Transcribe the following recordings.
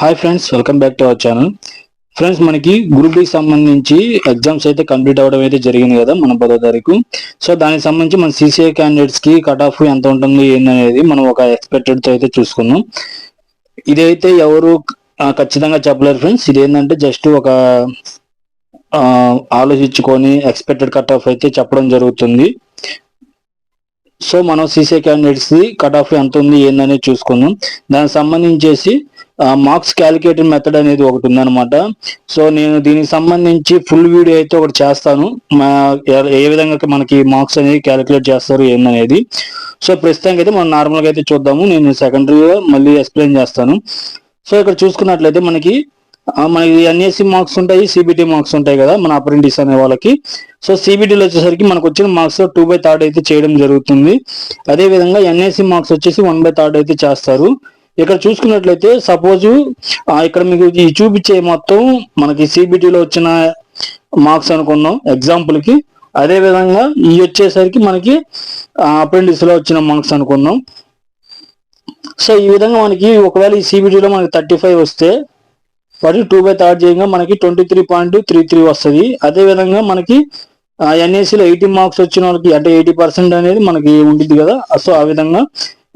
Hi friends, welcome back to our channel. Friends, మనకి group D సంబంధించి exams అయితే complete అవ్వడం అయితే జరిగింది కదా మన 10వ తారీఖు. సో దానికి సంబంధించి మన సిసిఐ క్యాండిడేట్స్ కి కట్ ఆఫ్ ఎంత ఉంటుంది ఏందనేది మనం ఒక ఎక్స్పెక్టెడ్ తో అయితే చూసుకుందాం. ఇదైతే ఎవరు ఖచ్చితంగా చెప్పలేరు ఫ్రెండ్స్. ఇది ఏంటంటే జస్ట్ ఒక ఆలోచించుకొని ఎక్స్పెక్టెడ్ కట్ ఆఫ్ అయితే చెప్పడం జరుగుతుంది. సో మనం CCI candidates the cut off ఎంత ఉంది ఏందనేది చూసుకుందాం. దానికి సంబంధించేసి మార్క్స్ క్యాలిక్యులేటర్ మెథడ్ అనేది ఒకటి ఉందన్నమాట. సో నేను దీనికి సంబంధించి ఫుల్ వీడియో అయితే ఒకటి చేస్తాను, ఏ విధంగా మనకి మార్క్స్ అనేది క్యాలిక్యులేట్ చేస్తారు ఏందనేది. సో ప్రస్తుతానికి అయితే మనం నార్మల్గా అయితే చూద్దాము. నేను సెకండరీగా మళ్ళీ ఎక్స్ప్లెయిన్ చేస్తాను. సో ఇక్కడ చూసుకున్నట్లయితే మనకి ఎన్ఎస్సి మార్క్స్ ఉంటాయి, సిబిటి మార్క్స్ ఉంటాయి కదా మన అప్రెంటిస్ అనే వాళ్ళకి. సో సిబిటీలో వచ్చేసరికి మనకు వచ్చిన మార్క్స్ 2/3 అయితే చేయడం జరుగుతుంది. అదే విధంగా ఎన్ఎస్సి మార్క్స్ వచ్చేసి 1/3 అయితే చేస్తారు. ఇక్కడ చూసుకున్నట్లయితే సపోజ్ ఇక్కడ మీకు ఈ చూపించే మొత్తం మనకి సిబిటీలో వచ్చిన మార్క్స్ అనుకున్నాం ఎగ్జాంపుల్ కి. అదే విధంగా ఈ వచ్చేసరికి మనకి అప్రెంటిస్ లో వచ్చిన మార్క్స్ అనుకున్నాం. సో ఈ విధంగా మనకి ఒకవేళ ఈ సిబిటీలో మనకి 35 వస్తే వాటి 2/3 చేయగా మనకి 23.33 వస్తుంది. అదే విధంగా మనకి ఎన్ఏసీలో 80 మార్క్స్ వచ్చిన వాళ్ళకి అంటే 80% అనేది మనకి ఉంటుంది కదా. సో ఆ విధంగా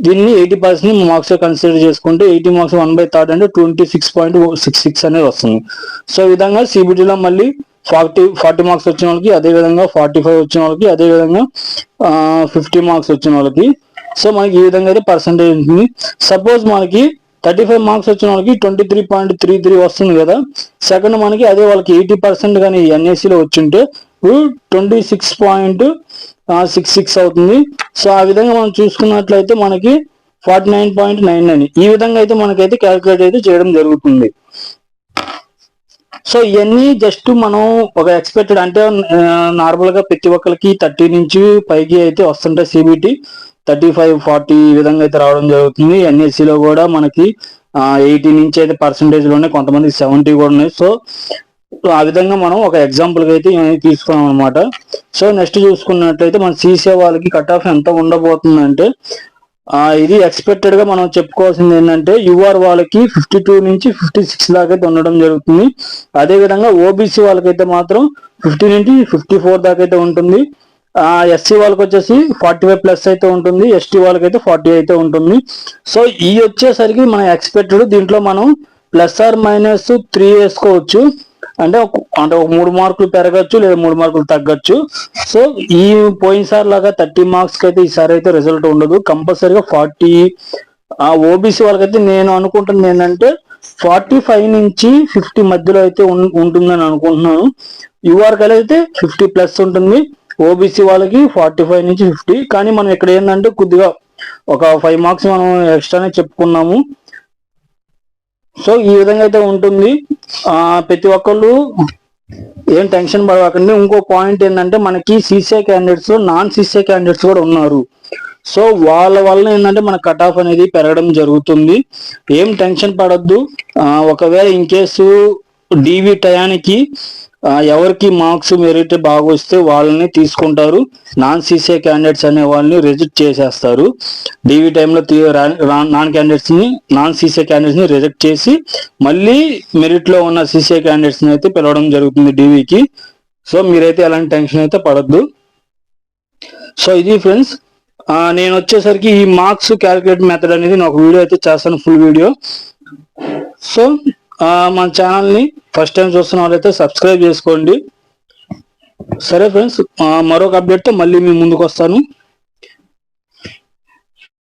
దీన్ని 80% మార్క్స్ కన్సిడర్ చేసుకుంటే 80 మార్క్స్ 1/3 అంటే 26.66 అనేది వస్తుంది. సో ఈ విధంగా సిబిటీలో మళ్ళీ 40 మార్క్స్ వచ్చిన వాళ్ళకి, అదే విధంగా 45 వచ్చిన వాళ్ళకి, అదే విధంగా 50 మార్క్స్ వచ్చిన వాళ్ళకి. సో మనకి ఈ విధంగా అయితే పర్సంటేజ్ ఉంటుంది. సపోజ్ మనకి 35 మార్క్స్ వచ్చిన వాళ్ళకి 23.33 వస్తుంది కదా. సెకండ్ మనకి అదే వాళ్ళకి 80% కానీ ఎన్ఏసీలో వచ్చింటే 26.66 అవుతుంది. సో ఆ విధంగా మనం చూసుకున్నట్లయితే మనకి 49.99 ఈ విధంగా అయితే మనకైతే క్యాలిక్యులేట్ అయితే చేయడం జరుగుతుంది. సో ఇవన్నీ జస్ట్ మనం ఒక ఎక్స్పెక్టెడ్ అంటే నార్మల్ గా ప్రతి ఒక్కరికి 30 నుంచి పైకి అయితే వస్తుంటాయి. సిబిటి 35, 40 ఈ విధంగా అయితే రావడం జరుగుతుంది. ఎన్ఎస్సిలో కూడా మనకి 80 నుంచి అయితే పర్సంటేజ్ లోనే, కొంతమంది 70 కూడా ఉన్నాయి. సో ఆ విధంగా మనం ఒక ఎగ్జాంపుల్ కి అయితే తీసుకున్నాం అనమాట. సో నెక్స్ట్ చూసుకున్నట్లయితే మన సిసిఐ వాళ్ళకి కట్ ఆఫ్ ఎంత ఉండబోతుందంటే ఇది ఎక్స్పెక్టెడ్ గా మనం చెప్పుకోవాల్సింది ఏంటంటే యూఆర్ వాళ్ళకి 52 నుంచి 56 దాకా అయితే ఉండడం జరుగుతుంది. అదే విధంగా ఓబీసీ వాళ్ళకైతే మాత్రం 50 నుంచి 54 దాకా అయితే ఉంటుంది. ఎస్సీ వాళ్ళకి వచ్చేసి 45+ అయితే ఉంటుంది. ఎస్టీ వాళ్ళకైతే 40 అయితే ఉంటుంది. సో ఈ వచ్చేసరికి మనం ఎక్స్పెక్టెడ్ దీంట్లో మనం +or-3 వేసుకోవచ్చు. అంటే ఒక 3 మార్కులు పెరగచ్చు లేదా 3 మార్కులు తగ్గచ్చు. సో ఈ పోయినసారి లాగా 30 మార్క్స్ కి అయితే ఈసారి అయితే రిజల్ట్ ఉండదు. కంపల్సరీగా 40 ఓబీసీ వాళ్ళకైతే నేను అనుకుంటుంది ఏంటంటే 45 నుంచి 50 మధ్యలో అయితే ఉంటుందని అనుకుంటున్నాను. యూఆర్ అయితే 50+ ఉంటుంది. ఓబీసీ వాళ్ళకి 45 నుంచి 50. కానీ మనం ఇక్కడ ఏంటంటే కొద్దిగా ఒక 5 మార్క్స్ మనం ఎక్స్ట్రానే చెప్పుకున్నాము. సో ఈ విధంగా అయితే ఉంటుంది. ప్రతి ఒక్కళ్ళు ఏం టెన్షన్ పడకండి. ఇంకో పాయింట్ ఏంటంటే మనకి CCI candidates, non CCI candidates కూడా ఉన్నారు. సో వాళ్ళ వల్ల ఏంటంటే మన కట్ ఆఫ్ అనేది పెరగడం జరుగుతుంది. ఏం టెన్షన్ పడద్దు. ఒకవేళ ఇన్ కేసు డివి టయానికి ఎవరికి మార్క్స్ మెరిట్ బాగా వస్తే వాళ్ళని తీసుకుంటారు. నాన్ సిసిఐ క్యాండిడేట్స్ అనే వాళ్ళని రిజెక్ట్ చేసేస్తారు. డివి టైంలో నాన్ సిసిఐ క్యాండిడేట్స్ ని రిజెక్ట్ చేసి మళ్ళీ మెరిట్ లో ఉన్న సిసిఐ క్యాండిడేట్స్ ని అయితే పిలవడం జరుగుతుంది డివికి. సో మీరైతే ఎలాంటి టెన్షన్ అయితే పడద్దు. సో ఇది ఫ్రెండ్స్, నేను వచ్చేసరికి ఈ మార్క్స్ క్యాలిక్యులేట్ మెథడ్ అనేది నేను ఒక వీడియో అయితే చేస్తాను, ఫుల్ వీడియో. సో మన ఛానల్ని ఫస్ట్ టైం చూస్తున్న వాళ్ళైతే సబ్స్క్రైబ్ చేసుకోండి. సరే ఫ్రెండ్స్, మరొక అప్డేట్తో మళ్ళీ మీ ముందుకు వస్తాను.